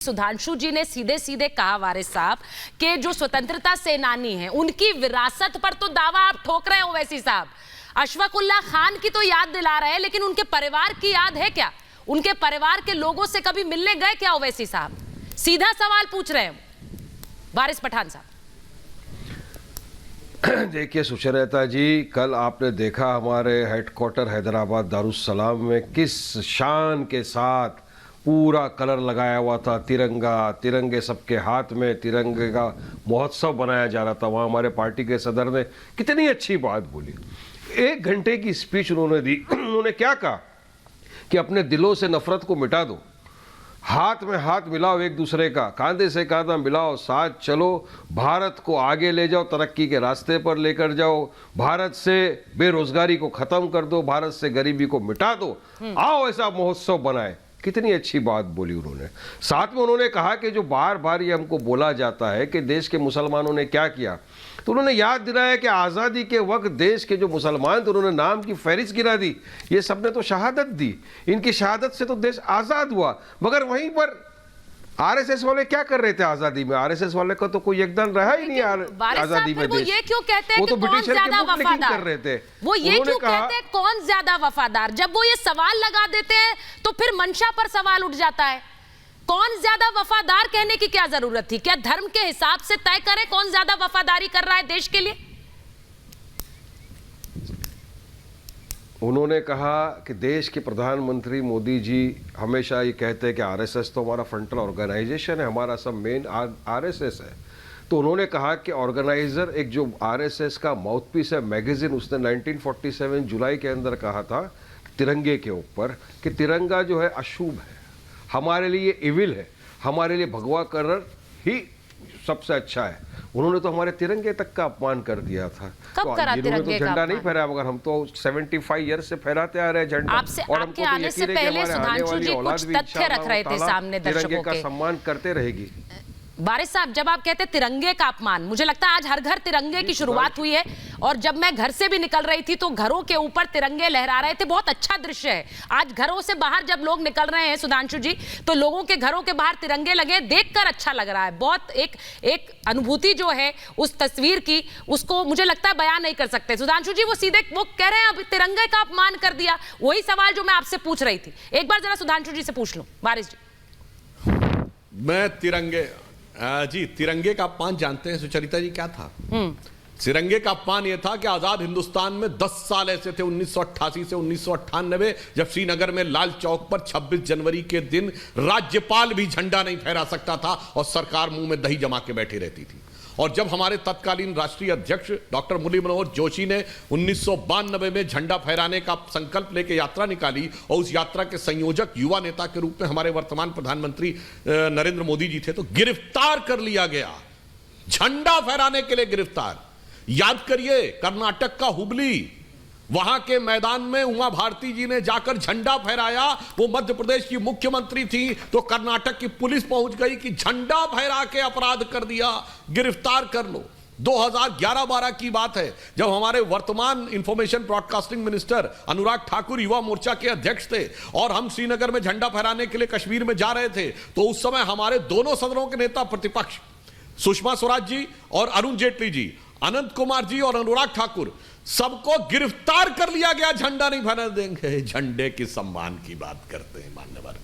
सुधांशु जी ने सीधे सीधे कहा वारिस साहब कि जो स्वतंत्रता सेनानी हैं उनकी विरासत पर तो दावा आप ठोक रहे हैं ओवैसी साहब। अशफाकुल्लाह खान की तो याद दिला रहे हैं, लेकिन उनके परिवार की याद है क्या? उनके परिवार के लोगों से कभी मिलने गए क्या ओवैसी साहब? सीधा सवाल पूछ रहे हैं वारिस पठान साहब। देखिए सुचरिता जी, कल आपने देखा हमारे हेडक्वार्टर हैदराबाद दारुस्सलाम में किस शान के साथ पूरा कलर लगाया हुआ था, तिरंगा, तिरंगे सबके हाथ में, तिरंगे का महोत्सव बनाया जा रहा था। वहाँ हमारे पार्टी के सदर ने कितनी अच्छी बात बोली। 1 घंटे की स्पीच उन्होंने दी। उन्होंने क्या कहा कि अपने दिलों से नफरत को मिटा दो, हाथ में हाथ मिलाओ एक दूसरे का, कांधे से कांधा मिलाओ, साथ चलो, भारत को आगे ले जाओ, तरक्की के रास्ते पर लेकर जाओ, भारत से बेरोजगारी को खत्म कर दो, भारत से गरीबी को मिटा दो, आओ ऐसा महोत्सव बनाए। कितनी अच्छी बात बोली उन्होंने। साथ में उन्होंने कहा कि जो बार बार ये हमको बोला जाता है कि देश के मुसलमानों ने क्या किया, तो उन्होंने याद दिलाया कि आज़ादी के वक्त देश के जो मुसलमान थे उन्होंने नाम की फहरिस्त गिरा दी। ये सब ने तो शहादत दी, इनकी शहादत से तो देश आज़ाद हुआ। मगर वहीं पर आरएसएस वाले क्या कर रहे थे आजादी में? आरएसएस वाले का तो कोई योगदान रहा ही नहीं आजादी में। वो ये क्यों कहते हैं वो तो कि कौन ज्यादा वफादार कर रहे थे? वो ये क्यों कहते हैं कौन ज्यादा वफादार? जब वो ये सवाल लगा देते हैं तो फिर मंशा पर सवाल उठ जाता है। कौन ज्यादा वफादार कहने की क्या जरूरत थी? क्या धर्म के हिसाब से तय करें कौन ज्यादा वफादारी कर रहा है देश के लिए? उन्होंने कहा कि देश के प्रधानमंत्री मोदी जी हमेशा ये कहते हैं कि आरएसएस तो हमारा फ्रंटल ऑर्गेनाइजेशन है, हमारा सब मेन आरएसएस है। तो उन्होंने कहा कि ऑर्गेनाइजर एक जो आरएसएस का माउथपीस है मैगजीन, उसने 1947 जुलाई के अंदर कहा था तिरंगे के ऊपर कि तिरंगा जो है अशुभ है, हमारे लिए इविल है, हमारे लिए भगवा कलर ही सबसे अच्छा है। उन्होंने तो हमारे तिरंगे तक का अपमान कर दिया था। कब करा तिरंगे तो झंडा नहीं फहराया, मगर हम तो 75 ईयर से फहराते आ रहे हैं झंडा। और आपके आने से पहले सुधांशु जी कुछ तथ्य रख रहे थे सामने दर्शकों के। तिरंगे का सम्मान करते रहेगी। वारिस साहब, जब आप कहते तिरंगे का अपमान, मुझे लगता है आज हर घर तिरंगे की शुरुआत हुई है। और जब मैं घर से भी निकल रही थी तो घरों के ऊपर तिरंगे लहरा रहे थे। बहुत अच्छा दृश्य है। आज घरों से बाहर जब लोग निकल रहे हैं सुधांशु जी, तो लोगों के घरों के बाहर तिरंगे लगे, देखकर अच्छा लग रहा है। बहुत एक अनुभूति जो है उस तस्वीर की, उसको मुझे लगता है बयान नहीं कर सकते। सुधांशु जी वो सीधे वो कह रहे हैं अब तिरंगे का अपमान कर दिया। वही सवाल जो मैं आपसे पूछ रही थी, एक बार जरा सुधांशु जी से पूछ लूं। वारिस जी, मैं तिरंगे का अपमान जानते हैं सुचरिता जी क्या था? तिरंगे का अपमान यह था कि आजाद हिंदुस्तान में 10 साल ऐसे थे 1988 से 1998 जब श्रीनगर में लाल चौक पर 26 जनवरी के दिन राज्यपाल भी झंडा नहीं फहरा सकता था और सरकार मुंह में दही जमा के बैठी रहती थी। और जब हमारे तत्कालीन राष्ट्रीय अध्यक्ष डॉक्टर मुरली मनोहर जोशी ने 1992 में झंडा फहराने का संकल्प लेकर यात्रा निकाली और उस यात्रा के संयोजक युवा नेता के रूप में हमारे वर्तमान प्रधानमंत्री नरेंद्र मोदी जी थे, तो गिरफ्तार कर लिया गया, झंडा फहराने के लिए गिरफ्तार। याद करिए कर्नाटक का हुबली, वहां के मैदान में उमा भारती जी ने जाकर झंडा फहराया। वो मध्य प्रदेश की मुख्यमंत्री थी तो कर्नाटक की पुलिस पहुंच गई कि झंडा फहरा के अपराध कर दिया, गिरफ्तार कर लो। 2011-12 की बात है जब हमारे वर्तमान information broadcasting minister Anurag Thakur Yuva Morcha के अध्यक्ष थे और हम श्रीनगर में झंडा फहराने के लिए कश्मीर में जा रहे थे, तो उस समय हमारे दोनों सदनों के नेता प्रतिपक्ष सुषमा स्वराज जी और अरुण जेटली जी, अनंत कुमार जी और अनुराग ठाकुर, सबको गिरफ्तार कर लिया गया। झंडा नहीं फहराने देंगे। झंडे के सम्मान की बात करते हैं मान्यवर।